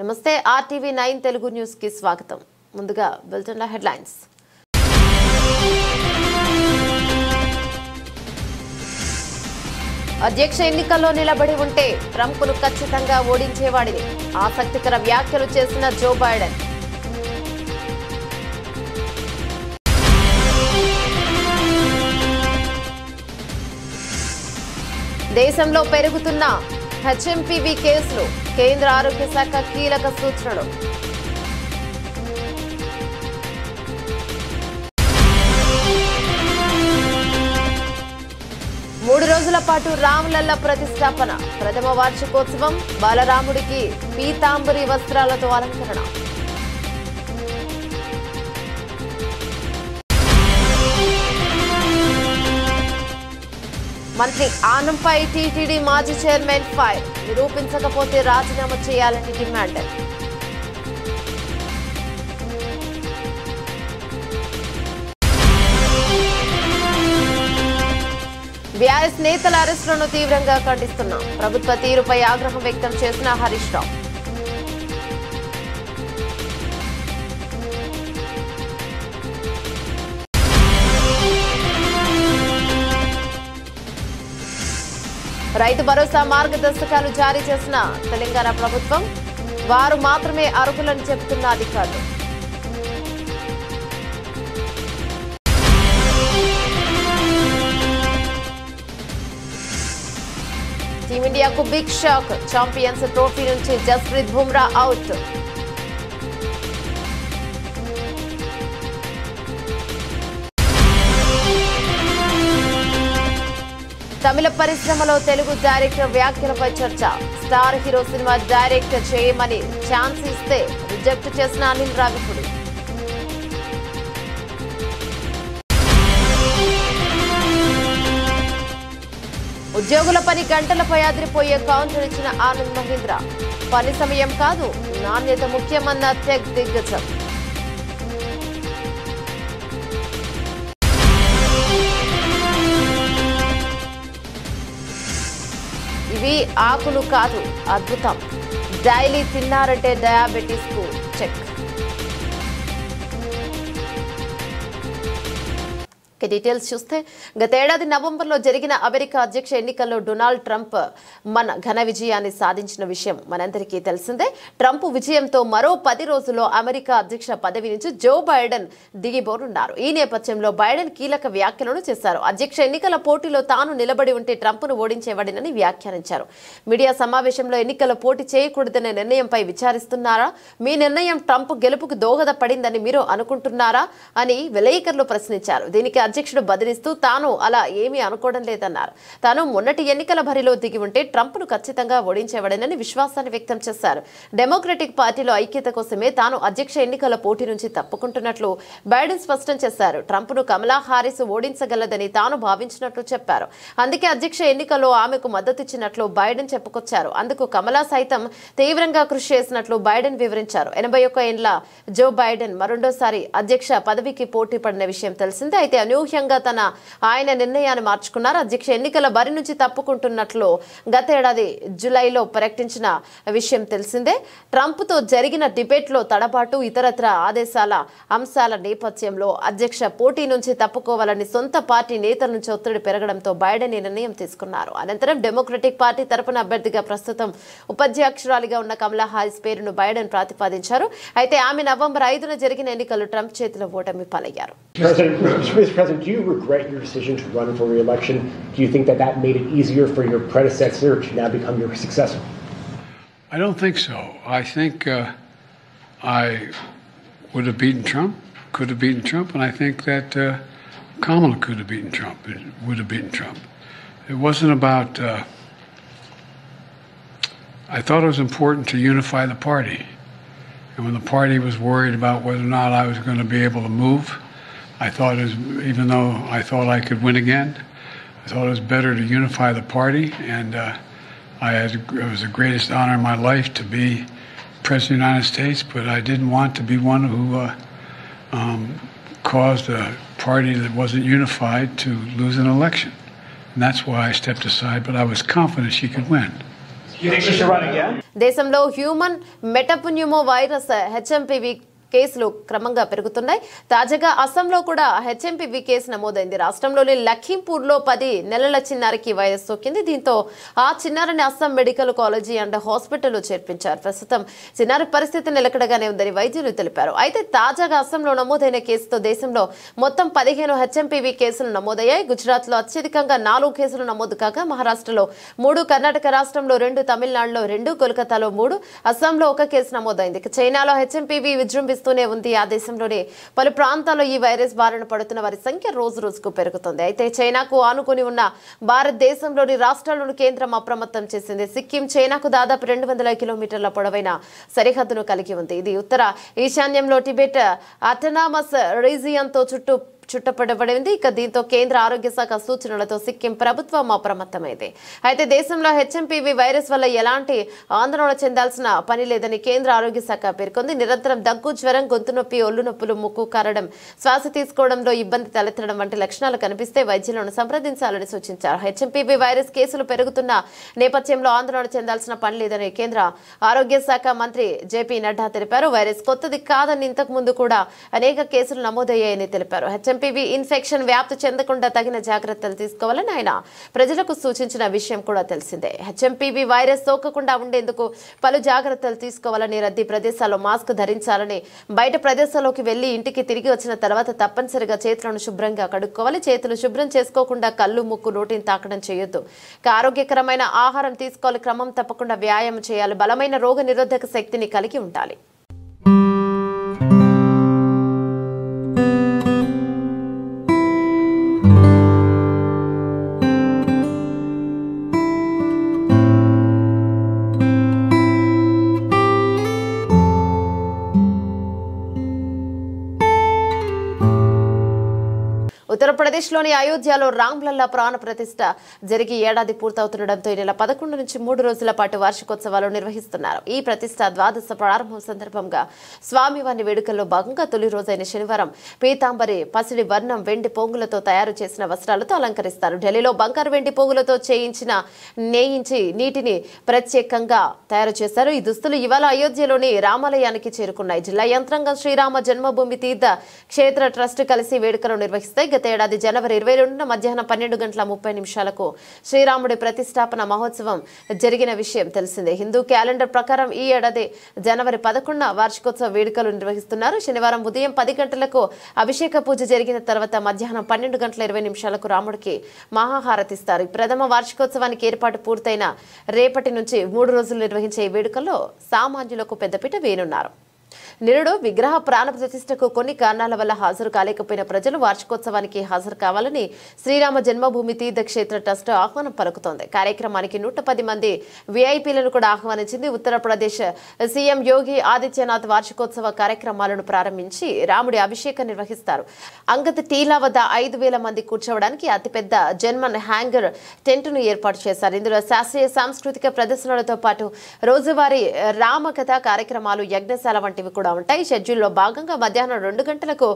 నమస్తే RTV 9 Telugu news కి స్వాగతం. ముందుగా బులెటిన్ హెడ్లైన్స్. అధ్యక్ష ఎన్నికల్లో నిలబడి ఉంటే ట్రంప్ను ఖచ్చితంగా ఓడించేవాడిని. ఆసక్తికర వ్యాఖ్యలు చేసిన జో బైడెన్. దేశంలో పెరుగుతున్న HMPV కేసులు, కేంద్ర ఆరోగ్య శాఖ కీలక సూచనలు. మూడు రోజుల పాటు రామలల్ల ప్రతిష్టాపన, ప్రథమ వార్షికోత్సవం, బాలరాముడికి పీతాంబరి వస్త్రాలతో అలంకరణ. మంత్రి ఆనంపై టీటీడీ మాజీ చైర్మన్ ఫైర్, నిరూపించకపోతే రాజీనామా చేయాలని డిమాండ్. బీఆర్ఎస్ నేతల అరెస్టులను తీవ్రంగా ఖండిస్తున్నాం. ప్రభుత్వ తీరుపై ఆగ్రహం వ్యక్తం చేసిన హరీష్ రావు. రైతు భరోసా మార్గదర్శకాలు జారీ చేసిన తెలంగాణ ప్రభుత్వం, వారు మాత్రమే అర్హులని చెబుతున్న అధికారులు. టీమిండియాకు బిగ్ షాక్, ఛాంపియన్స్ ట్రోఫీ నుంచి జస్ప్రీత్ బుమ్రా అవుట్. తమిళ పరిశ్రమలో తెలుగు డైరెక్టర్ వ్యాఖ్యలపై చర్చ. స్టార్ హీరో సినిమా డైరెక్టర్ చేయమని ఛాన్స్ ఇస్తే రిజెక్ట్ చేసిన అనిల్ రావిపూడి. ఉద్యోగుల పని గంటలపై అదిరిపోయే కౌంటర్ ఇచ్చిన ఆనంద్ మహీంద్ర. పని సమయం కాదు, నాణ్యత ముఖ్యమన్న టెక్ దిగ్గజం. ఇవి ఆకులు కాదు, అద్భుతం. డైలీ తిన్నారంటే డయాబెటీస్ కు చెక్. డీటెయిల్స్ చూస్తే, గతేడాది నవంబర్లో జరిగిన అమెరికా అధ్యక్ష ఎన్నికల్లో డొనాల్డ్ ట్రంప్ ఘన విజయాన్ని సాధించిన విషయం మనందరికీ తెలిసిందే. ట్రంప్ విజయంతో మరో 10 రోజుల్లో అమెరికా అధ్యక్ష పదవి నుంచి జో బైడెన్ దిగిపోనున్నారు. ఈ నేపథ్యంలో బైడెన్ కీలక వ్యాఖ్యలను చేశారు. అధ్యక్ష ఎన్నికల పోటీలో తాను నిలబడి ఉంటే ట్రంప్ను ఓడించేవాడినని వ్యాఖ్యానించారు. మీడియా సమావేశంలో ఎన్నికల్లో పోటీ చేయకూడదనే నిర్ణయంపై విచారిస్తున్నారా? మీ నిర్ణయం ట్రంప్ గెలుపుకు దోహదపడిందని మీరు అనుకుంటున్నారా అని విలేకరులు ప్రశ్నించారు. దీనికి అధ్యక్షుడు బదిలిస్తూ, తాను అలా ఏమీ అనుకోవడం లేదన్నారు. తాను మొన్నటి ఎన్నికల బరిలో దిగి ఉంటే ట్రంప్ను ఖచ్చితంగా ఓడించేవాడనని విశ్వాసాన్ని వ్యక్తం చేశారు. డెమోక్రటిక్ పార్టీలో ఐక్యత కోసమే తాను అధ్యక్ష ఎన్నికల పోటీ నుంచి తప్పుకుంటున్నట్లు బైడెన్ స్పష్టం చేశారు. ట్రంప్ను కమలా హారిస్ ఓడించగలదని తాను భావించినట్లు చెప్పారు. అందుకే అధ్యక్ష ఎన్నికల్లో ఆమెకు మద్దతిచ్చినట్లు బైడెన్ చెప్పుకొచ్చారు. అందుకు కమలా సైతం తీవ్రంగా కృషి చేసినట్లు బైడెన్ వివరించారు. 81 ఏళ్ల జో బైడెన్ మరోసారి అధ్యక్ష పదవికి పోటీ పడిన విషయం తెలిసిందే. అయితే అనూహ్యంగా ఆయన నిర్ణయాన్ని మార్చుకున్నారు. అధ్యక్ష ఎన్నికల బరి నుంచి తప్పుకుంటున్నట్లు గతేడాది జూలైలో ప్రకటించిన విషయం తెలిసిందే. ట్రంప్ తో జరిగిన డిబేట్ లో తడబాటు, ఇతరత్ర ఆదేశాల అంశాల నేపథ్యంలో అధ్యక్ష పోటీ నుంచి తప్పుకోవాలని సొంత పార్టీ నేతల నుంచి ఒత్తిడి పెరగడంతో బైడెన్ ఈ నిర్ణయం తీసుకున్నారు. అనంతరం డెమోక్రటిక్ పార్టీ తరపున అభ్యర్థిగా ప్రస్తుతం ఉపాధ్యక్షురాలిగా ఉన్న కమలా హారిస్ పేరును బైడెన్ ప్రతిపాదించారు. అయితే ఆమె నవంబర్ 5న జరిగిన ఎన్నికల్లో ట్రంప్ చేతిలో ఓటమి పాలయ్యారు. President, do you regret your decision to run for re-election? Do you think that made it easier for your predecessor to now become your successor? I don't think so. I think I would have beaten Trump, could have beaten Trump, and I think that Kamala could have beaten Trump, would have beaten Trump. It wasn't about... I thought it was important to unify the party. And when the party was worried about whether or not I was going to be able to move, I thought even though I thought I could win again, I thought it was better to unify the party. And it was the greatest honor in my life to be President of the United States, but I didn't want to be one who caused a party that wasn't unified to lose an election. And that's why I stepped aside, but I was confident she could win. You think she should run again? దేశంలో human మెటప్న్యూమో virus HMPV కేసులు క్రమంగా పెరుగుతున్నాయి. తాజాగా అస్సాంలో కూడా HMPV case నమోదైంది. రాష్ట్రంలోని లఖీంపూర్లో 10 నెలల చిన్నారికి వైరస్ సోకింది. దీంతో ఆ చిన్నారిని అస్సాం మెడికల్ కాలేజీ అండ్ హాస్పిటల్లో చేర్పించారు. ప్రస్తుతం చిన్నారి పరిస్థితి నిలకడగానే ఉందని వైద్యులు తెలిపారు. అయితే తాజాగా అస్సాంలో నమోదైన కేసుతో దేశంలో మొత్తం 15 హెచ్ఎంపీవీ కేసులు నమోదయ్యాయి. గుజరాత్ లో అత్యధికంగా 4 కేసులు నమోదు కాగా మహారాష్ట్రలో 3, కర్ణాటక రాష్ట్రంలో 2, తమిళనాడులో 2, కోల్కతాలో 3, అస్సాంలో 1 కేసు నమోదైంది. చైనాలో హెచ్ఎంపీవీ విజృంభిస్తూనే ఉంది. ఆ దేశంలోని పలు ప్రాంతాల్లో ఈ వైరస్ బారిన పడుతున్న వారి సంఖ్య రోజు రోజుకు పెరుగుతుంది. అయితే చైనాకు ఆనుకుని ఉన్న భారతదేశంలోని రాష్ట్రాలను కేంద్రం అప్రమత్తం చేసింది. సిక్కిం చైనాకు దాదాపు 200 కిలోమీటర్ల పొడవైన సరిహద్దును కలిగి ఉంది. ఇది ఉత్తర ఈశాన్యంలో టిబెట్ అటానమస్ రీజియన్తో చుట్టపడబడింది. ఇక దీంతో కేంద్ర ఆరోగ్య శాఖ సూచనలతో సిక్కిం ప్రభుత్వం అప్రమత్తమైంది. అయితే దేశంలో హెచ్ఎంపీవీ వైరస్ వల్ల ఎలాంటి ఆందోళన చెందాల్సిన పని లేదని కేంద్ర ఆరోగ్య శాఖ పేర్కొంది. నిరంతరం దగ్గు, జ్వరం, గొంతు నొప్పి, ఒళ్ళు నొప్పులు, ముక్కు కారడం, శ్వాస తీసుకోవడంలో ఇబ్బంది తలెత్తడం వంటి లక్షణాలు కనిపిస్తే వైద్యులను సంప్రదించాలని సూచించారు. హెచ్ఎంపీవీ వైరస్ కేసులు పెరుగుతున్న నేపథ్యంలో ఆందోళన చెందాల్సిన పని లేదని కేంద్ర ఆరోగ్య శాఖ మంత్రి జేపీ నడ్డా తెలిపారు. వైరస్ కొత్తది కాదని ఇంతకు ముందు కూడా అనేక కేసులు నమోదయ్యాయని తెలిపారు. హెచ్ఎంపీవీ ఇన్ఫెక్షన్ వ్యాప్తి చెందకుండా తగిన జాగ్రత్తలు తీసుకోవాలని ఆయన ప్రజలకు సూచించిన విషయం కూడా తెలిసిందే. హెచ్ఎంపీవీ వైరస్ సోకకుండా ఉండేందుకు పలు జాగ్రత్తలు తీసుకోవాలని, రద్దీ ప్రదేశాల్లో మాస్క్ ధరించాలని, బయట ప్రదేశాల్లోకి వెళ్లి ఇంటికి తిరిగి వచ్చిన తర్వాత తప్పనిసరిగా చేతులను శుభ్రంగా కడుక్కోవాలి. చేతులు శుభ్రం చేసుకోకుండా కళ్ళు, ముక్కు, నోటిని తాకడం చేయొద్దు. ఆరోగ్యకరమైన ఆహారం తీసుకోవాలి. క్రమం తప్పకుండా వ్యాయామం చేయాలి. బలమైన రోగ నిరోధక శక్తిని కలిగి ఉండాలి. ఉత్తరప్రదేశ్లోని అయోధ్యలో రామ్లల్లా ప్రాణ ప్రతిష్ఠ జరిగి ఏడాది పూర్తవుతుండటంతో ఈ నెల 11 నుంచి 3 రోజుల పాటు వార్షికోత్సవాలు నిర్వహిస్తున్నారు. ఈ ప్రతిష్ఠ ద్వాదశ ప్రారంభం సందర్భంగా స్వామివారి వేడుకల్లో భాగంగా తొలి రోజైన శనివారం పీతాంబరి పసిడి వర్ణం వెండి పోగులతో తయారు చేసిన వస్త్రాలతో అలంకరిస్తారు. ఢిల్లీలో బంగారు వెండి పోగులతో నేయించి నీటిని ప్రత్యేకంగా తయారు చేశారు. ఈ దుస్తులు ఇవాళ అయోధ్యలోని రామాలయానికి చేరుకున్నాయి. జిల్లా యంత్రాంగం శ్రీరామ జన్మభూమి తీర్థ క్షేత్ర ట్రస్ట్ కలిసి వేడుకలు నిర్వహిస్తాయి. గత ఏడాది జనవరి 22న మధ్యాహ్నం 12:30 శ్రీరాముడి ప్రతిష్టాపన మహోత్సవం జరిగిన విషయం తెలిసిందే. హిందూ క్యాలెండర్ ప్రకారం ఈ ఏడాది జనవరి 11న వార్షికోత్సవ వేడుకలు నిర్వహిస్తున్నారు. శనివారం ఉదయం 10 గంటలకు అభిషేక పూజ జరిగిన తర్వాత మధ్యాహ్నం 12:20 రాముడికి మహాహారతిస్తారు. ఈ ప్రథమ వార్షికోత్సవానికి ఏర్పాటు పూర్తయిన రేపటి నుంచి 3 రోజులు నిర్వహించే ఈ వేడుకల్లో సామాన్యులకు పెద్దపీట వేయనున్నారు. నిరుడు విగ్రహ ప్రాణ ప్రతిష్టకు కొన్ని కారణాల వల్ల హాజరు కాలేకపోయిన ప్రజలు వార్షికోత్సవానికి హాజరు కావాలని శ్రీరామ జన్మభూమి తీర్థక్షేత్ర ట్రస్ట్ ఆహ్వానం పలుకుతోంది. కార్యక్రమానికి 110 మంది విఐపీలను కూడా ఆహ్వానించింది. ఉత్తరప్రదేశ్ సీఎం యోగి ఆదిత్యనాథ్ వార్షికోత్సవ కార్యక్రమాలను ప్రారంభించి రాముడి అభిషేకం నిర్వహిస్తారు. అంగత్ టీలా వద్ద 5,000 మంది కూర్చోవడానికి అతిపెద్ద జన్మన్ హ్యాంగర్ టెంట్ను ఏర్పాటు చేశారు. ఇందులో శాస్త్రీయ సాంస్కృతిక ప్రదర్శనలతో పాటు రోజువారీ రామకథ కార్యక్రమాలు, యజ్ఞశాల వంటివి కూడా ఉంటాయి. షెడ్యూల్లో భాగంగా మధ్యాహ్నం 2 గంటలకు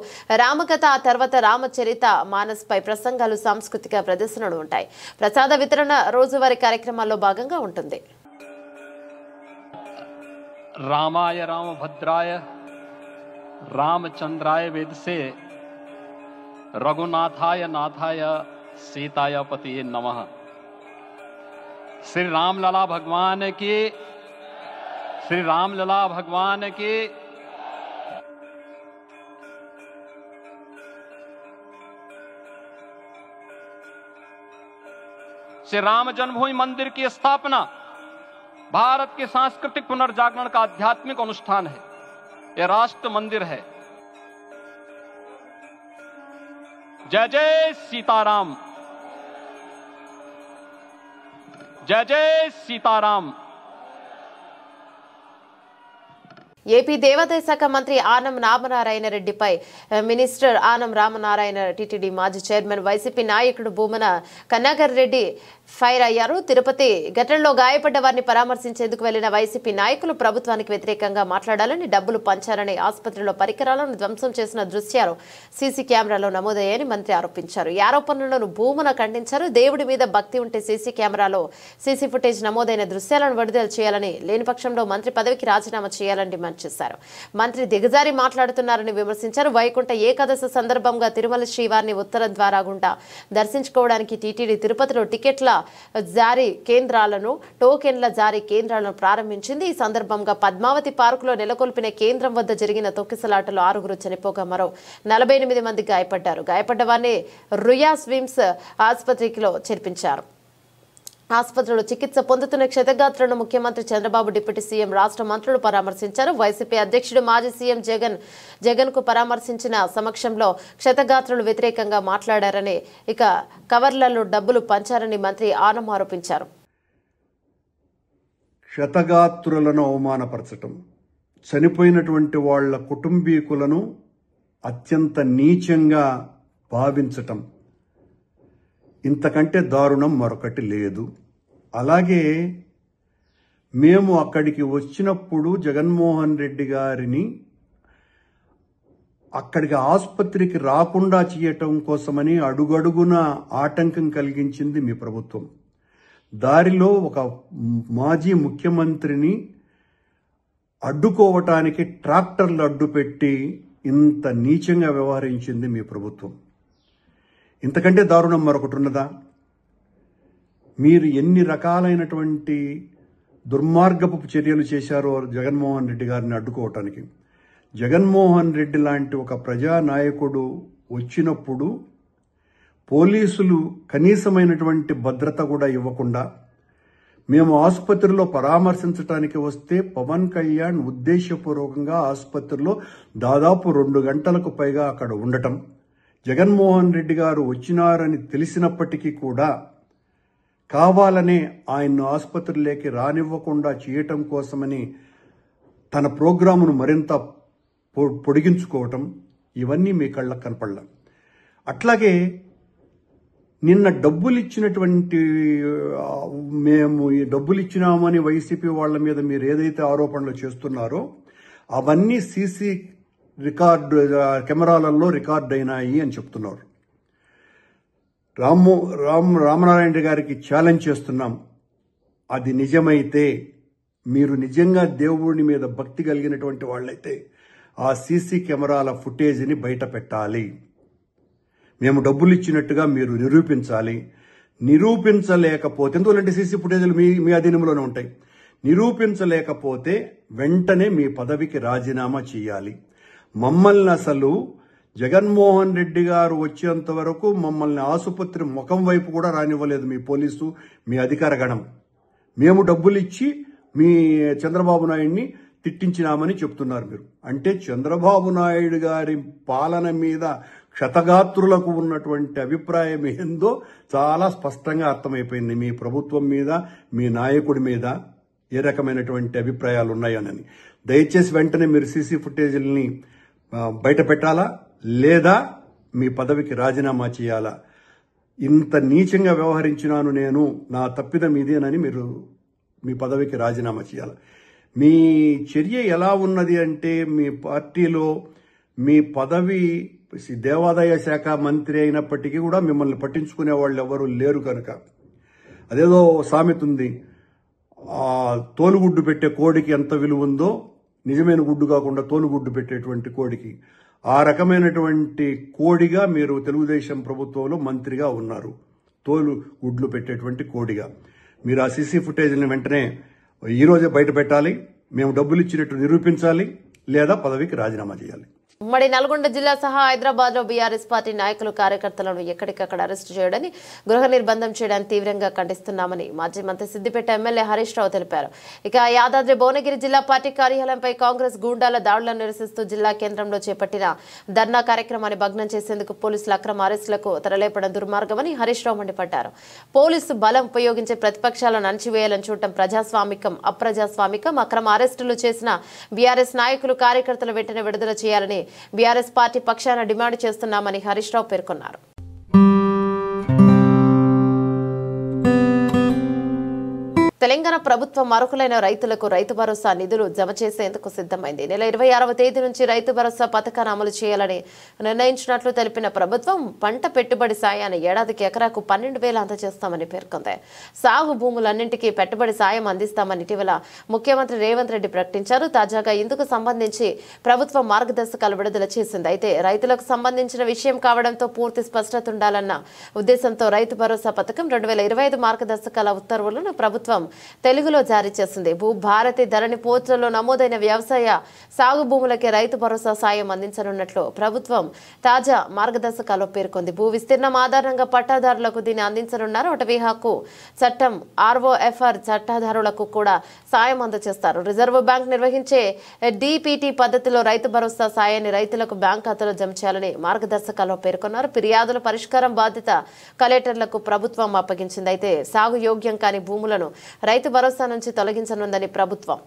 రామకథ, ఆ తర్వాత రామచరిత మానస్ పై ప్రసంగాలు, సాంస్కృతిక ప్రదర్శనలు ఉంటాయి. ప్రసాద వితరణ రోజువారీ కార్యక్రమాల్లో భాగంగా ఉంటుంది. रामाय रामभद्राय रामचंद्राय वेदसे रघुनाथाय नाथाय सीताय पतिये नमः। श्री रामलला भगवान की, श्री रामलला भगवान की। श्री राम जन्मभूमि मंदिर की स्थापना भारत के सांस्कृतिक पुनर्जागरण का आध्यात्मिक अनुष्ठान है। यह राष्ट्र मंदिर है। जय जय सीताराम, जय जय सीताराम। ఏపీ దేవాదాయ శాఖ మంత్రి ఆనం రామనారాయణ రెడ్డిపై మినిస్టర్ ఆనం రామనారాయణ టీటీడీ మాజీ చైర్మన్ వైసీపీ నాయకుడు భూమన కన్నాగర్ రెడ్డి ఫైర్ అయ్యారు. తిరుపతి ఘటనలో గాయపడ్డ వారిని పరామర్శించేందుకు వెళ్లిన వైసీపీ నాయకులు ప్రభుత్వానికి వ్యతిరేకంగా మాట్లాడాలని, డబ్బులు పంచారని, ఆసుపత్రిలో పరికరాలను ధ్వంసం చేసిన దృశ్యాలు సీసీ కెమెరాలో నమోదయ్యాయని మంత్రి ఆరోపించారు. ఈ ఆరోపణలను భూమన ఖండించారు. దేవుడి మీద భక్తి ఉంటే సీసీ కెమెరాలో సీసీ ఫుటేజ్ నమోదైన దృశ్యాలను విడుదల చేయాలని, లేని పక్షంలో మంత్రి పదవికి రాజీనామా చేయాలని డిమాండ్ చేశారు. మంత్రి దిగజారి మాట్లాడుతున్నారని విమర్శించారు. వైకుంఠ ఏకాదశి సందర్భంగా తిరుమల శ్రీవారిని ఉత్తర ద్వార గుండా దర్శించుకోవడానికి టీటీడీ తిరుపతిలో టికెట్ల జారీ కేంద్రాలను, టోకెన్ల జారీ కేంద్రాలను ప్రారంభించింది. ఈ సందర్భంగా పద్మావతి పార్కులో నెలకొల్పిన కేంద్రం వద్ద జరిగిన తొక్కిసలాటలో 6 చనిపోగా మరో 48 మంది గాయపడ్డారు. గాయపడ్డ వారిని రుయా స్విమ్స్ ఆసుపత్రిలో చేర్పించారు. ఆసుపత్రిలో చికిత్స పొందుతున్న క్షతగాత్రులను ముఖ్యమంత్రి చంద్రబాబు, డిప్యూటీ సీఎం, రాష్ట్ర మంత్రులు పరామర్శించారు. వైసీపీ అధ్యక్షుడు మాజీ సీఎం జగన్ కు పరామర్శించిన సమక్షంలో క్షతగాత్రులు వ్యతిరేకంగా మాట్లాడారని, ఇక కవర్లలో డబ్బులు పంచారని మంత్రి ఆనం ఆరోపించారు. క్షతగాత్రులను అవమానపరచటం, చనిపోయినటువంటి వాళ్ల కుటుంబీకులను అత్యంత నీచంగా భావించటం, ఇంతకంటే దారుణం మరొకటి లేదు. అలాగే మేము అక్కడికి వచ్చినప్పుడు జగన్మోహన్ రెడ్డి గారిని అక్కడికి ఆసుపత్రికి రాకుండా చేయటం కోసమని అడుగడుగున ఆటంకం కలిగించింది మీ ప్రభుత్వం. దారిలో ఒక మాజీ ముఖ్యమంత్రిని అడ్డుకోవటానికి ట్రాక్టర్లు అడ్డుపెట్టి ఇంత నీచంగా వ్యవహరించింది మీ ప్రభుత్వం. ఇంతకంటే దారుణం మరొకటి ఉన్నదా? మీరు ఎన్ని రకాలైనటువంటి దుర్మార్గపు చర్యలు చేశారో జగన్మోహన్ రెడ్డి గారిని అడ్డుకోవటానికి. జగన్మోహన్ రెడ్డి లాంటి ఒక ప్రజానాయకుడు వచ్చినప్పుడు పోలీసులు కనీసమైనటువంటి భద్రత కూడా ఇవ్వకుండా, మేము ఆసుపత్రిలో పరామర్శించడానికి వస్తే పవన్ కళ్యాణ్ ఉద్దేశపూర్వకంగా ఆసుపత్రిలో దాదాపు 2 గంటలకు పైగా అక్కడ ఉండటం, జగన్మోహన్ రెడ్డి గారు వచ్చినారని తెలిసినప్పటికీ కూడా కావాలనే ఆయన్ను ఆసుపత్రిలోకి రానివ్వకుండా చేయటం కోసమని తన ప్రోగ్రామును మరింత పొడిగించుకోవటం, ఇవన్నీ మీ కళ్ళకు కనపడలే. అట్లాగే నిన్న డబ్బులిచ్చినటువంటి, మేము ఈ డబ్బులు ఇచ్చినామని వైసీపీ వాళ్ళ మీద మీరు ఏదైతే ఆరోపణలు చేస్తున్నారో అవన్నీ సీసీ కెమెరాలలో రికార్డ్ అయినాయి అని చెప్తున్నారు. రామనారాయణ గారికి ఛాలెంజ్ చేస్తున్నాం. అది నిజమైతే, మీరు నిజంగా దేవుడి మీద భక్తి కలిగినటువంటి వాళ్ళైతే ఆ సీసీ కెమెరాల ఫుటేజ్ని బయట పెట్టాలి. మేము డబ్బులు ఇచ్చినట్టుగా మీరు నిరూపించాలి. నిరూపించలేకపోతే, ఎందుకంటే సీసీ ఫుటేజ్లు మీ అధీనంలోనే ఉంటాయి. నిరూపించలేకపోతే వెంటనే మీ పదవికి రాజీనామా చేయాలి. మమ్మల్ని అసలు జగన్మోహన్ రెడ్డి గారు వచ్చేంత వరకు మమ్మల్ని ఆసుపత్రి ముఖం వైపు కూడా రానివ్వలేదు మీ పోలీసు, మీ అధికార గణం. మేము డబ్బులు ఇచ్చి మీ చంద్రబాబు నాయుడిని తిట్టించినామని చెప్తున్నారు మీరు. అంటే చంద్రబాబు నాయుడు గారి పాలన మీద క్షతగాత్రులకు ఉన్నటువంటి అభిప్రాయం ఏందో చాలా స్పష్టంగా అర్థమైపోయింది. మీ ప్రభుత్వం మీద, మీ నాయకుడి మీద ఏ రకమైనటువంటి అభిప్రాయాలు ఉన్నాయని. దయచేసి వెంటనే మీరు సీసీ ఫుటేజీలని బయట పెట్టాలా, లేదా మీ పదవికి రాజీనామా చేయాలా. ఇంత నీచంగా వ్యవహరించినాను నేను, నా తప్పిదం ఇదేనని మీరు మీ పదవికి రాజీనామా చేయాలి. మీ చర్య ఎలా ఉన్నది అంటే, మీ పార్టీలో మీ పదవి దేవాదాయ శాఖ మంత్రి అయినప్పటికీ కూడా మిమ్మల్ని పట్టించుకునే వాళ్ళు ఎవరు లేరు కనుక, అదేదో సామెత ఉంది, తోలుగుడ్డు పెట్టే కోడికి ఎంత విలువ ఉందో నిజమైన గుడ్డు కాకుండా తోలుగుడ్డు పెట్టేటువంటి కోడికి, ఆ రకమైనటువంటి కోడిగా మీరు తెలుగుదేశం ప్రభుత్వంలో మంత్రిగా ఉన్నారు. తోలు గుడ్లు పెట్టేటువంటి కోడిగా మీరు ఆ సీసీ ఫుటేజ్ని వెంటనే ఈరోజే బయట పెట్టాలి. మేము డబ్బులు ఇచ్చినట్టు నిరూపించాలి, లేదా పదవికి రాజీనామా చేయాలి. ఉమ్మడి నల్గొండ జిల్లా సహా హైదరాబాద్ లో బీఆర్ఎస్ పార్టీ నాయకులు కార్యకర్తలను ఎక్కడికక్కడ అరెస్టు చేయడాన్ని గృహ నిర్బంధం చేయడాన్ని తీవ్రంగా ఖండిస్తున్నామని మాజీ మంత్రి సిద్దిపేట ఎమ్మెల్యే హరీష్ రావు తెలిపారు. ఇక యాదాద్రి భువనగిరి జిల్లా పార్టీ కార్యాలయంపై కాంగ్రెస్ గూండాల దాడులను నిరసిస్తూ జిల్లా కేంద్రంలో చేపట్టిన ధర్నా కార్యక్రమాన్ని భగ్నం చేసేందుకు పోలీసుల అక్రమ అరెస్టులకు తెరలేపడం దుర్మార్గమని హరీష్ రావు మండిపడ్డారు. పోలీసు బలం ఉపయోగించి ప్రతిపక్షాలను అణచివేయాలని చూడటం ప్రజాస్వామికం అప్రజాస్వామికం. అక్రమ అరెస్టులు చేసిన బీఆర్ఎస్ నాయకులు కార్యకర్తలు వెంటనే విడుదల చేయాలని బీఆర్ఎస్ పార్టీ పక్షాన డిమాండ్ చేస్తున్నామని హరీష్ రావు పేర్కొన్నారు. తెలంగాణ ప్రభుత్వం అర్హులైన రైతులకు రైతు భరోసా నిధులు జమ చేసేందుకు సిద్ధమైంది. నెల 26వ తేదీ నుంచి రైతు భరోసా పథకాన్ని అమలు చేయాలని నిర్ణయించినట్లు తెలిపిన ప్రభుత్వం పంట పెట్టుబడి సాయాన్ని ఏడాదికి ఎకరాకు 12,000 అందజేస్తామని పేర్కొంది. సాగు భూములన్నింటికీ పెట్టుబడి సాయం అందిస్తామని ఇటీవల ముఖ్యమంత్రి రేవంత్ రెడ్డి ప్రకటించారు. తాజాగా ఇందుకు సంబంధించి ప్రభుత్వం మార్గదర్శకాలు విడుదల చేసింది. అయితే రైతులకు సంబంధించిన విషయం కావడంతో పూర్తి స్పష్టత ఉండాలన్న ఉద్దేశంతో రైతు భరోసా పథకం 2025 మార్గదర్శకాల ఉత్తర్వులను ప్రభుత్వం తెలుగులో జారీ చేసింది. భూభారతి ధరణి పోర్టల్లో నమోదైన వ్యవసాయ సాగు భూములకే రైతు భరోసా సాయం అందించనున్నట్లు ప్రభుత్వం తాజా మార్గదర్శకాల్లో పేర్కొంది. భూ విస్తీర్ణం ఆధారంగా పట్టాదారులకు దీన్ని అందించనున్నారు. అటవీ హక్కు చట్టం ROFR చట్టాదారులకు కూడా సాయం అందజేస్తారు. రిజర్వ్ బ్యాంక్ నిర్వహించే DPT పద్ధతిలో రైతు భరోసా సాయాన్ని రైతులకు బ్యాంక్ ఖాతాలో జమ చేయాలని మార్గదర్శకాల్లో పేర్కొన్నారు. ఫిర్యాదుల పరిష్కారం బాధ్యత కలెక్టర్లకు ప్రభుత్వం అప్పగించింది. అయితే సాగు యోగ్యం కాని భూములను రైతు భరోసా నుంచి తొలగించనుందని ప్రభుత్వం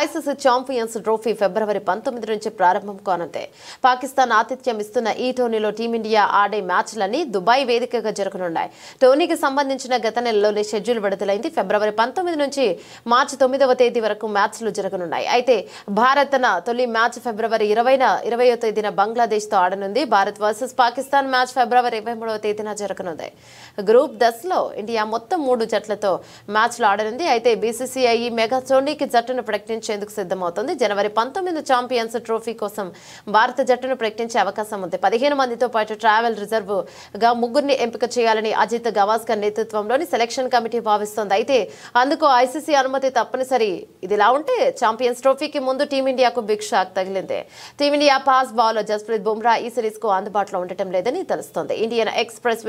ఐసీసీ ఛాంపియన్స్ ట్రోఫీ ఫిబ్రవరి 19 నుంచి ప్రారంభం కానుంది. పాకిస్తాన్ ఆతిథ్యం ఇస్తున్న ఈ టోర్నీలో టీమిండియా ఆడే మ్యాచ్లన్నీ దుబాయ్ వేదికగా జరగనున్నాయి. టోర్నీకి సంబంధించిన గత నెలలోనే షెడ్యూల్ విడుదలైంది. ఫిబ్రవరి 19 నుంచి మార్చి 9వ తేదీ వరకు మ్యాచ్లు జరగనున్నాయి. అయితే భారత్ తన తొలి మ్యాచ్ ఫిబ్రవరి 20వ తేదీన బంగ్లాదేశ్ తో ఆడనుంది. భారత్ వర్సెస్ పాకిస్తాన్ మ్యాచ్ ఫిబ్రవరి 23వ తేదీన జరగనుంది. గ్రూప్ దశలో ఇండియా మొత్తం 3 జట్లతో మ్యాచ్లు ఆడనుంది. అయితే BCCI ఈ మెగా టోర్నీకి జట్టును ప్రకటించేందుకు సిద్ధమవుతుంది. జనవరి 19 ఛాంపియన్స్ ట్రోఫీ కోసం భారత జట్టును ప్రకటించే అవకాశం ఉంది. 15 మందితో పాటు ట్రావెల్ రిజర్వ్ గా 3 ఎంపిక చేయాలని అజిత్ గవాస్కర్ నేతృత్వంలోని సెలక్షన్ కమిటీ భావిస్తోంది. అయితే అందుకు ICC అనుమతి తప్పనిసరి. ఇదిలా ఉంటే ఛాంపియన్స్ ట్రోఫీకి ముందు టీమిండియాకు బిగ్ షాక్ తగిలింది. Team India pass bowler Jasprit Bumrah ఈ సిరీస్ కు అందుబాటులో ఉండటం లేదని తెలుస్తోంది. ఇండియన్ ఎక్స్ప్రెస్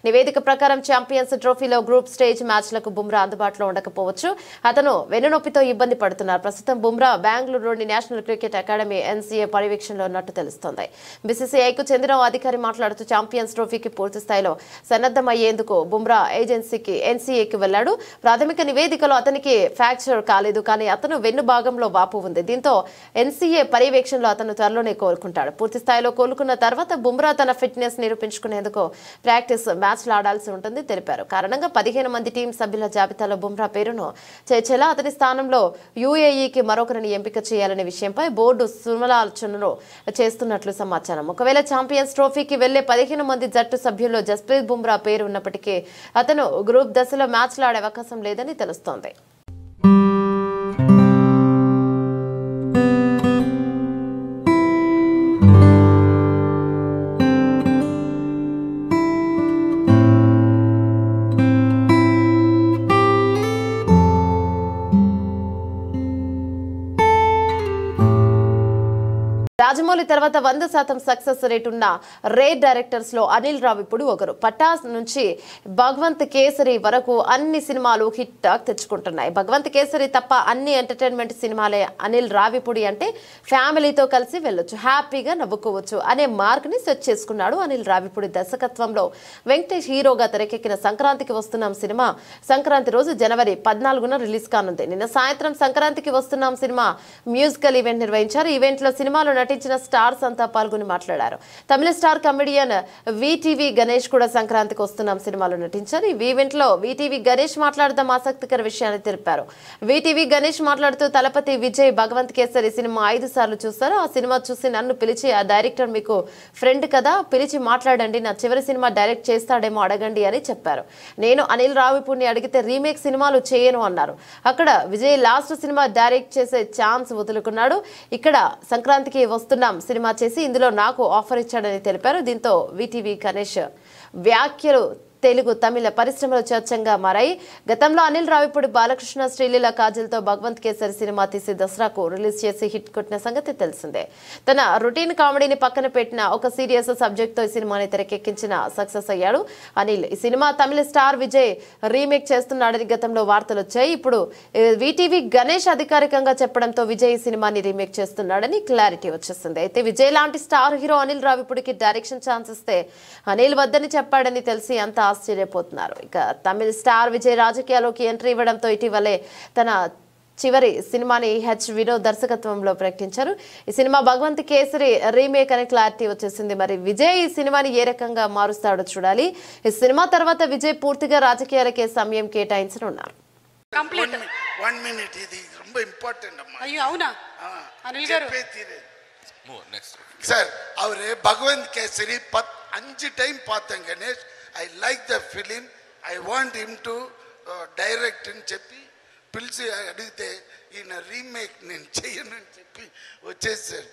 నివేదిక ప్రకారం ఛాంపియన్స్ ట్రోఫీలో గ్రూప్ స్టేజ్ మ్యాచ్లకు బుమ్రా అందుబాటులో ఉండకపోవచ్చు. అతను వెన్నునొప్పితో ఇబ్బంది పడుతున్నారు. ప్రస్తుతం బుమ్రా బెంగళూరులోని నేషనల్ క్రికెట్ అకాడమీ NCA పర్యవేక్షణలో ఉన్నట్టు తెలుస్తోంది. BCCIకు చెందిన అధికారి మాట్లాడుతూ ఛాంపియన్స్ ట్రోఫీకి పూర్తి స్థాయిలో సన్నద్ధమయ్యేందుకు బుమ్రా NCAకి వెళ్లాడు. ప్రాథమిక నివేదికలో అతనికి ఫ్రాక్చర్ కాలేదు, కానీ అతను వెన్ను భాగంలో వాపు ఉంది. దీంతో NCA పర్యవేక్షణలో అతను త్వరలోనే కోలుకుంటాడు. పూర్తి స్థాయిలో కోలుకున్న తర్వాత బుమ్రా తన ఫిట్నెస్ నిరూపించుకునేందుకు ప్రాక్టీస్ మ్యాచ్లు ఆడాల్సి ఉంటుంది తెలిపారు. కారణంగా 15 మంది టీం సభ్యుల జాబితాలో బుమ్రా పేరును చేర్చేలా అతని స్థానంలో UAEకి మరొకరిని ఎంపిక చేయాలనే విషయంపై బోర్డు సుమలాలోచనలు చేస్తున్నట్లు సమాచారం. ఒకవేళ ఛాంపియన్స్ ట్రోఫీకి వెళ్లే 15 మంది జట్టు సభ్యుల్లో జస్ప్రీత్ బుమ్రా పేరు ఉన్నప్పటికీ అతను గ్రూప్ దశలో మ్యాచ్లు ఆడే అవకాశం లేదని తెలుస్తోంది. రాజమౌళి తర్వాత 100% సక్సెస్ రేట్ ఉన్న రేట్ డైరెక్టర్స్ లో అనిల్ రావిపూడి ఒకరు. పటాస్ నుంచి భగవంత్ కేసరి వరకు అన్ని సినిమాలు హిట్ టాక్ తెచ్చుకుంటున్నాయి. భగవంత్ కేసరి తప్ప అన్ని ఎంటర్టైన్మెంట్ సినిమాలే. అనిల్ రావిపూడి అంటే ఫ్యామిలీతో కలిసి వెళ్ళొచ్చు, హ్యాపీగా నవ్వుకోవచ్చు అనే మార్క్ ని సెట్ చేసుకున్నాడు. అనిల్ రావిపూడి దర్శకత్వంలో వెంకటేష్ హీరోగా తెరకెక్కిన సంక్రాంతికి వస్తున్నాం సినిమా సంక్రాంతి రోజు జనవరి 14న రిలీజ్ కానుంది. నిన్న సాయంత్రం సంక్రాంతికి వస్తున్నాం సినిమా మ్యూజికల్ ఈవెంట్ నిర్వహించారు. ఈవెంట్ లో సినిమాలో నటించిన ఇచ్చిన స్టార్స్ అంతా పాల్గొని మాట్లాడారు. తమిళ స్టార్ కమెడియన్ వీటీవీ గణేష్ కూడా సంక్రాంతికి వస్తున్నాం సినిమాలో నటించారు. ఈ ఈవెంట్ లో వీటీవీ గణేష్ మాట్లాడదాం ఆసక్తికర విషయాన్ని తెలిపారు. వీటీవీ గణేష్ మాట్లాడుతూ తలపతి విజయ్ భగవంత్ కేసరి సినిమా 5 సార్లు చూస్తారు. ఆ సినిమా చూసి నన్ను పిలిచి ఆ డైరెక్టర్ మీకు ఫ్రెండ్ కదా, పిలిచి మాట్లాడండి, నా చివరి సినిమా డైరెక్ట్ చేస్తాడేమో అడగండి అని చెప్పారు. నేను అనిల్ రావిపూడిని అడిగితే రీమేక్ సినిమాలు చేయను అన్నారు. అక్కడ విజయ్ లాస్ట్ సినిమా డైరెక్ట్ చేసే ఛాన్స్ వదులుకున్నాడు. ఇక్కడ సంక్రాంతికి వస్తున్నాం సినిమా చేసి ఇందులో నాకు ఆఫర్ ఇచ్చాడని తెలిపారు. దీంతో వీటీవీ గణేష్ వ్యాఖ్యలు తెలుగు తమిళ పరిశ్రమలో చర్చంగా మారాయి. గతంలో అనిల్ రావిపూడి బాలకృష్ణ శ్రీలీల కాజల్తో భగవంత్ కేసరి సినిమా తీసి దసరాకు రిలీజ్ చేసి హిట్ కొట్టిన సంగతి తెలిసిందే. తన రొటీన్ కామెడీని పక్కన పెట్టిన ఒక సీరియస్ సబ్జెక్ట్ తో ఈ సినిమాని తెరకెక్కించిన సక్సెస్ అయ్యాడు అనిల్. ఈ సినిమా తమిళ స్టార్ విజయ్ రీమేక్ చేస్తున్నాడని గతంలో వార్తలు వచ్చాయి. ఇప్పుడు వీటీవీ గణేష్ అధికారికంగా చెప్పడంతో విజయ్ ఈ సినిమాని రీమేక్ చేస్తున్నాడని క్లారిటీ వచ్చేసింది. అయితే విజయ్ లాంటి స్టార్ హీరో అనిల్ రావిపూడికి డైరెక్షన్ ఛాన్స్ ఇస్తే అనిల్ వద్దని చెప్పాడని తెలిసి అంత ఆశ్చర్యపోతున్నారు. ఇక తమిళ స్టార్ విజయ్ రాజకీయాల్లోకి ఎంట్రీ ఇవ్వడంతో ఇటీవలే తన చివరి సినిమాని వినోద్ దర్శకత్వంలో ప్రకటించారు. ఈ సినిమా భగవంత్ కేసరి రీమేక్ అనే క్లారిటీ వచ్చేసింది. మరి విజయ్ ఈ సినిమాని ఏ రకంగా మారుస్తాడో చూడాలి. ఈ సినిమా తర్వాత విజయ్ పూర్తిగా రాజకీయాలకే సమయం కేటాయించనున్నారు. సార్ అవరే భగవంత్ కేసరి 5 టైం పాతాం Ganesh. I like the film. I want him to direct అని చెప్పి పిలిచి అడిగితే ఈయన రీమేక్ నేను చెయ్యను అని చెప్పి వచ్చేసారు.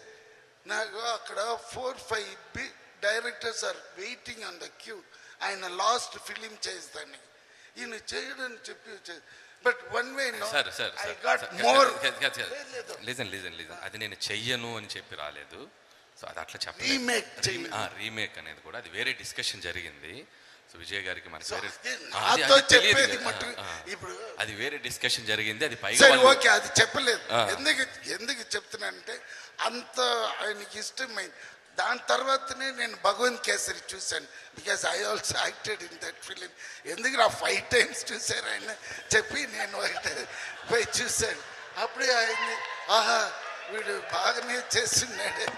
నాకు అక్కడ 4-5 directors are waiting on the queue. ఆయన లాస్ట్ ఫిలిం చేస్తాను ఈయన చేయడని చెప్పి వచ్చేది. But one way I got more. అది నేను చెయ్యను అని చెప్పి రాలేదు. సో అది అట్లా చెప్పాలి. రీమేక్ అనేది కూడా అది వేరే డిస్కషన్ జరిగింది. సో విజయ్ గారికి మనకి అది వేరే డిస్కషన్ జరిగింది. అది పైగా ఓకే అది చెప్పలేదు. ఎందుకు చెప్తున్నానంటే అంత ఆయనకి ఇష్టమైంది. దాని తర్వాతనే నేను భగవంత్ కేసరి చూశాను. Because I also acted in that film. ఎందుకు 5 టైమ్స్ చూశాను ఆయన చెప్పి నేను పోయి చూశాను. అప్పుడే ఆయన్ని ఆహా వీడు బాగానే చేస్తున్నాడే.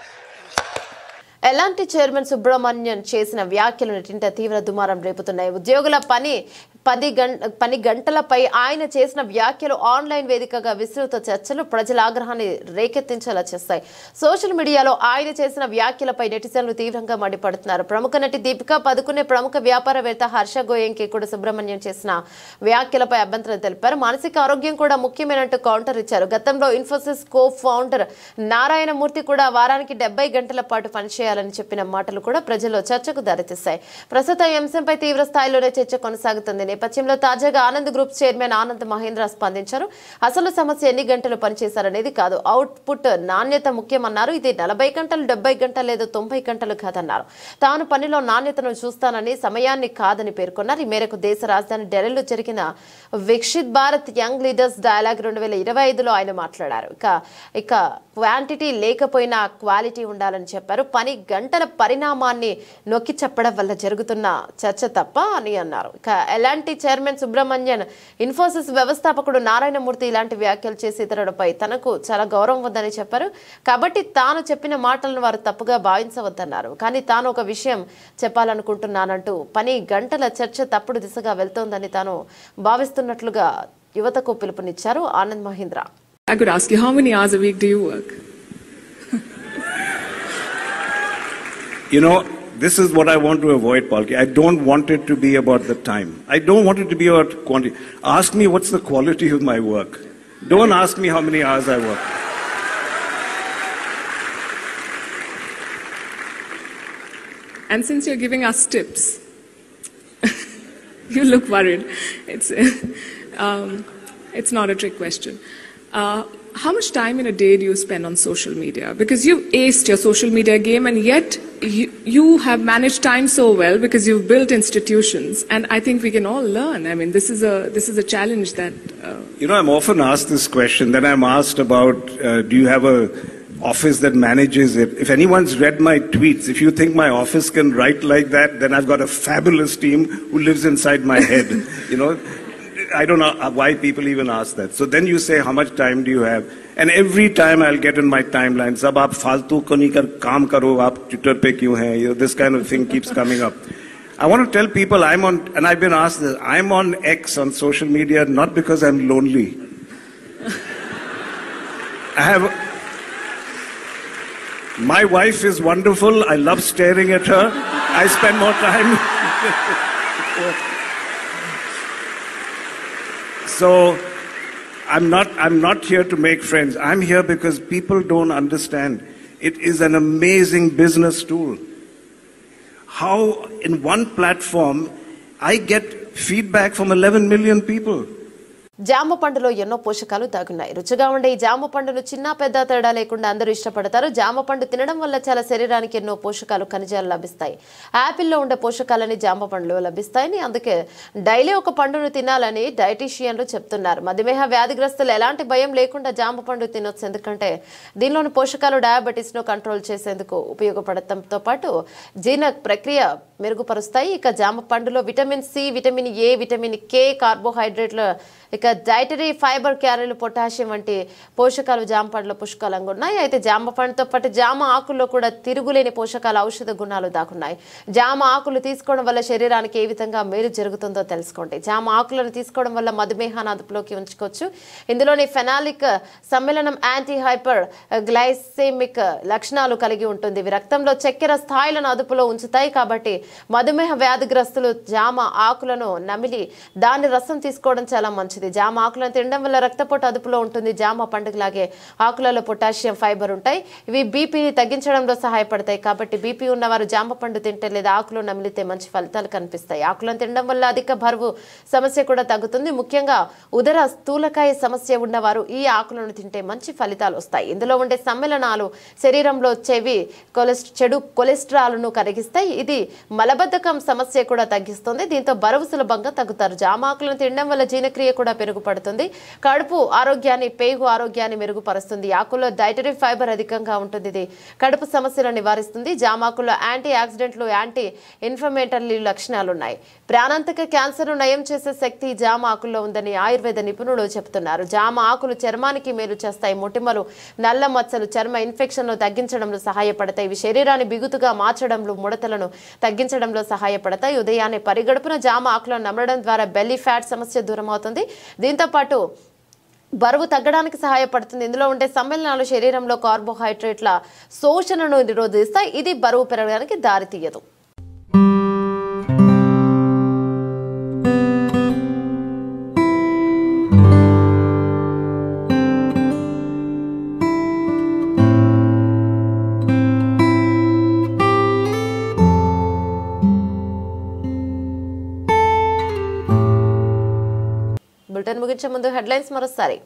ఎలాంటి చైర్మన్ సుబ్రహ్మణ్యన్ చేసిన వ్యాఖ్యలు నెట్టింట తీవ్ర దుమారం రేపుతున్నాయి. ఉద్యోగుల పని గంటలపై ఆయన చేసిన వ్యాఖ్యలు ఆన్లైన్ వేదికగా విస్తృత చర్చలు ప్రజల ఆగ్రహాన్ని రేకెత్తించేలా చేస్తాయి. సోషల్ మీడియాలో ఆయన చేసిన వ్యాఖ్యలపై నెటిజన్లు తీవ్రంగా మండిపడుతున్నారు. ప్రముఖ నటి దీపికా పదుకునే, ప్రముఖ వ్యాపారవేత్త హర్ష గోయంకి కూడా సుబ్రహ్మణ్యం చేసిన వ్యాఖ్యలపై అభ్యంతరం తెలిపారు. మానసిక ఆరోగ్యం కూడా ముఖ్యమైనట్టు కౌంటర్ ఇచ్చారు. గతంలో ఇన్ఫోసిస్ కో ఫౌండర్ నారాయణమూర్తి కూడా వారానికి 70 గంటల పాటు పనిచేయాలని చెప్పిన మాటలు కూడా ప్రజల్లో చర్చకు దారితీస్తాయి. ప్రస్తుతం ఈ అంశంపై తీవ్ర స్థాయిలోనే చర్చ కొనసాగుతుంది. నేపథ్యంలో తాజాగా ఆనంద్ గ్రూప్ చైర్మన్ ఆనంద్ మహేంద్ర స్పందించారు. అసలు సమస్య ఎన్ని గంటలు పనిచేశారనేది కాదు, అవుట్పుట్ నాణ్యత ముఖ్యమన్నారు. ఇది 40 గంటలు, 70 గంటలు లేదా 90 గంటలు కాదన్నారు. తాను పనిలో నాణ్యతను చూస్తానని, సమయాన్ని కాదని పేర్కొన్నారు. ఈ మేరకు దేశ రాజధాని ఢిల్లీలో జరిగిన Viksit Bharat young leaders dialogue 2025లో ఆయన మాట్లాడారు. ఇక క్వాంటిటీ లేకపోయినా క్వాలిటీ ఉండాలని చెప్పారు. పని గంటల పరిణామాన్ని నొక్కి చెప్పడం వల్ల జరుగుతున్న చర్చ తప్ప అని అన్నారు. ఇక ఎలాంటి చైర్మన్ సుబ్రహ్మణ్యన్ ఇన్ఫోసిస్ వ్యవస్థాపకుడు నారాయణమూర్తి ఇలాంటి వ్యాఖ్యలు చేసి ఇతరులపై తనకు చాలా గౌరవం ఉందని చెప్పారు. కాబట్టి తాను చెప్పిన మాటలను వారు తప్పుగా భావించవద్దన్నారు. కానీ తాను ఒక విషయం చెప్పాలనుకుంటున్నానంటూ పని గంటల చర్చ తప్పుడు దిశగా వెళ్తోందని తాను భావిస్తున్నట్లుగా యువతకు పిలుపునిచ్చారు Anand Mahindra. I could ask you, how many hours a week do you work? You know, this is what I want to avoid, Palki. I don't want it to be about the time. I don't want it to be about quantity. Ask me what's the quality of my work. Don't ask me how many hours I work. And since you're giving us tips, you look worried. It's not a trick question. How much time in a day do you spend on social media? Because you've aced your social media game, and yet you have managed time so well because you've built institutions. And I think we can all learn. I mean, this is a challenge that. You know, I'm often asked this question. Then I'm asked about, do you have a office that manages it? If anyone's read my tweets, if you think my office can write like that, then I've got a fabulous team who lives inside my head. You know. I don't know why people even ask that. So then you say, how much time do you have? And every time I'll get in my timeline, sab aap faltu ko nahi kar kaam karo, aap Twitter pe kyun hai? This kind of thing keeps coming up. I want to tell people I'm on, and I've been asked this, I'm on X on social media not because I'm lonely. My wife is wonderful. I love staring at her. I spend more time. So I'm not here to make friends. I'm here because people don't understand. It is an amazing business tool. How in one platform I get feedback from 11 million people. జామ పండులో ఎన్నో పోషకాలు దాగున్నాయి. రుచిగా ఉండే ఈ జామ పండును చిన్న పెద్ద తేడా లేకుండా అందరూ ఇష్టపడతారు. జామ పండు తినడం వల్ల చాలా శరీరానికి ఎన్నో పోషకాలు ఖనిజాలు లభిస్తాయి. యాపిల్లో ఉండే పోషకాలని జామ పండులో లభిస్తాయని, అందుకే డైలీ ఒక పండును తినాలని డైటీషియన్లు చెప్తున్నారు. మధుమేహ వ్యాధిగ్రస్తులు ఎలాంటి భయం లేకుండా జామ పండు తినొచ్చు. ఎందుకంటే దీనిలోని పోషకాలు డయాబెటీస్ ను కంట్రోల్ చేసేందుకు ఉపయోగపడటంతో పాటు జీర్ణ ప్రక్రియ మెరుగుపరుస్తాయి. ఇక జామ పండులో vitamin C, vitamin A, vitamin K, కార్బోహైడ్రేట్లు, ఇక డైటరీ ఫైబర్, క్యాలరీలు, పొటాషియం వంటి పోషకాలు జామ పండులో పుష్కలంగా ఉన్నాయి. అయితే జామ పండుతో పాటు జామ ఆకుల్లో కూడా తిరుగులేని పోషకాలు, ఔషధ గుణాలు దాగున్నాయి. జామ ఆకులు తీసుకోవడం వల్ల శరీరానికి ఏ విధంగా మేలు జరుగుతుందో తెలుసుకోండి. జామ ఆకులను తీసుకోవడం వల్ల మధుమేహాన్ని అదుపులోకి ఉంచుకోవచ్చు. ఇందులోని ఫెనాలిక్ సమ్మేళనం యాంటీ హైపర్ గ్లైసెమిక్ లక్షణాలు కలిగి ఉంటుంది. ఇవి రక్తంలో చక్కెర స్థాయిలను అదుపులో ఉంచుతాయి. కాబట్టి మధుమేహ వ్యాధిగ్రస్తులు జామ ఆకులను నమిలి దాని రసం తీసుకోవడం చాలా మంచిది. జామ ఆకులను తినడం వల్ల రక్తపోటు అదుపులో ఉంటుంది. జామ పండుగలాగే ఆకులలో పొటాషియం, ఫైబర్ ఉంటాయి. ఇవి బీపీని తగ్గించడంలో సహాయపడతాయి. కాబట్టి బీపీ ఉన్నవారు జామ పండు తింటే లేదా ఆకులు నమిలితే మంచి ఫలితాలు కనిపిస్తాయి. ఆకులను తినడం వల్ల అధిక బరువు సమస్య కూడా తగ్గుతుంది. ముఖ్యంగా ఉదర స్థూలకాయ సమస్య ఉన్నవారు ఈ ఆకులను తింటే మంచి ఫలితాలు వస్తాయి. ఇందులో ఉండే సమ్మేళనాలు శరీరంలో చెడు కొలెస్ట్రాల్ను కరిగిస్తాయి. ఇది మలబద్ధకం సమస్య కూడా తగ్గిస్తుంది. దీంతో బరువు సులభంగా తగ్గుతారు. జామ ఆకులను తినడం వల్ల జీర్ణక్రియ కూడా పెరుగుపడుతుంది. కడుపు ఆరోగ్యాన్ని, పేగు ఆరోగ్యాన్ని మెరుగుపరుస్తుంది. ఆకుల్లో డైటరీ ఫైబర్ అధికంగా ఉంటుంది. ఇది కడుపు సమస్యలను నివారిస్తుంది. జామాకుల్లో యాంటీ ఆక్సిడెంట్లు, యాంటీ ఇన్ఫ్లమేటరీ లక్షణాలు ఉన్నాయి. ప్రాణాంతక క్యాన్సర్ను నయం చేసే శక్తి జామ ఆకుల్లో ఉందని ఆయుర్వేద నిపుణులు చెబుతున్నారు. జామ ఆకులు చర్మానికి మేలు చేస్తాయి. మొటిమలు, నల్ల మచ్చలు, చర్మ ఇన్ఫెక్షన్లు తగ్గించడంలో సహాయపడతాయి. ఇవి శరీరాన్ని బిగుతుగా మార్చడంలో, ముడతలను తగ్గించడంలో సహాయపడతాయి. ఉదయాన్నే పరిగడుపున జామ ఆకులను నమలడం ద్వారా బెల్లీ ఫ్యాట్ సమస్య దూరం అవుతుంది. దీంతో పాటు బరువు తగ్గడానికి సహాయపడుతుంది. ఇందులో ఉండే సమ్మేళనాలు శరీరంలో కార్బోహైడ్రేట్ల శోషణను నిరోధిస్తాయి. ఇది బరువు పెరగడానికి దారితీయదు. బులెటిన్ ముగించే ముందు హెడ్లైన్స్ మరోసారి.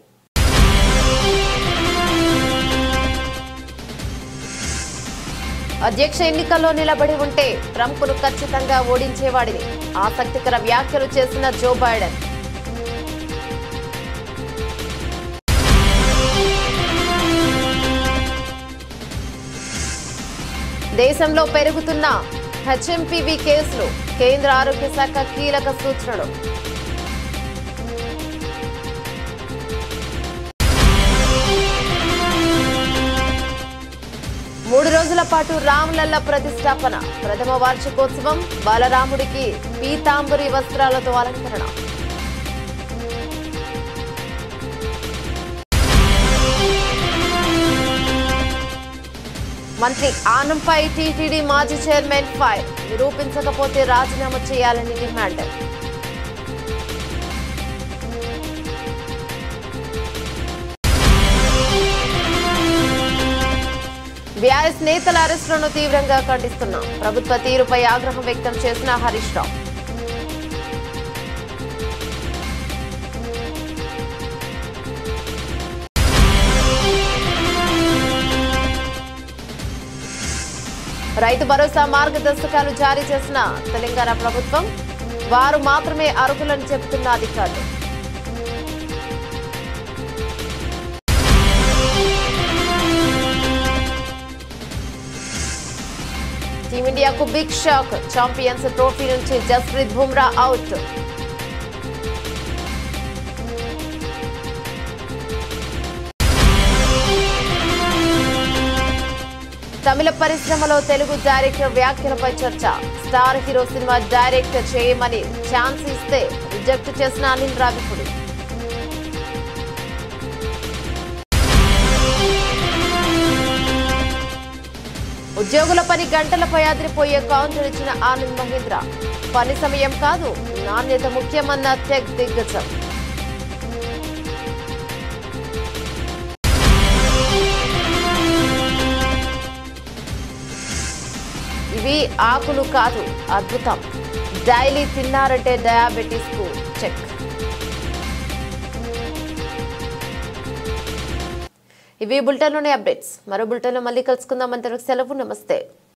అధ్యక్ష ఎన్నికల్లో నిలబడి ఉంటే ట్రంప్ను ఖచ్చితంగా ఓడించేవాడిని, ఆసక్తికర వ్యాఖ్యలు చేసిన జో బైడెన్. దేశంలో పెరుగుతున్న హెచ్ఎంపీవీ కేసులు, కేంద్ర ఆరోగ్య శాఖ కీలక సూచనలు. మూడు రోజుల పాటు రామ్లల్ల ప్రతిష్టాపన, ప్రథమ వార్షికోత్సవం, బాలరాముడికి పీతాంబరి వస్త్రాలతో అలంకరణ. మంత్రి ఆనంపై టీటీడీ మాజీ చైర్మన్ ఫైర్, నిరూపించకపోతే రాజీనామా చేయాలని డిమాండ్. బీఆర్ఎస్ నేతల అరెస్టులను తీవ్రంగా ఖండిస్తున్నాం, ప్రభుత్వ తీరుపై ఆగ్రహం వ్యక్తం చేసిన హరీష్ రావు. రైతు భరోసా మార్గదర్శకాలు జారీ చేసిన తెలంగాణ ప్రభుత్వం, వారు మాత్రమే అర్హులని చెబుతున్న అధికారులు. టీమిండియాకు బిగ్ షాక్, ఛాంపియన్స్ ట్రోఫీ నుంచి జస్ప్రీత్ బుమ్రా అవుట్. తమిళ పరిశ్రమలో తెలుగు డైరెక్టర్ వ్యాఖ్యలపై చర్చ. స్టార్ హీరో సినిమా డైరెక్ట్ చేయమని ఛాన్స్ ఇస్తే రిజెక్ట్ చేసిన అనిల్ రావిపూడి. ఉద్యోగుల పని గంటలపై అదిరిపోయే కౌంటర్ ఇచ్చిన ఆనంద్ మహీంద్ర. పని సమయం కాదు, నాణ్యత ముఖ్యమన్న టెక్ దిగ్గజం. ఇవి ఆకులు కాదు, అద్భుతం. డైలీ తిన్నారంటే డయాబెటీస్ కు చెక్. ఇవి బులెటిన్లోని అప్డేట్స్. మరో బులెటిన్లో మళ్ళీ కలుసుకుందాం. అంతవరకు సెలవు. నమస్తే.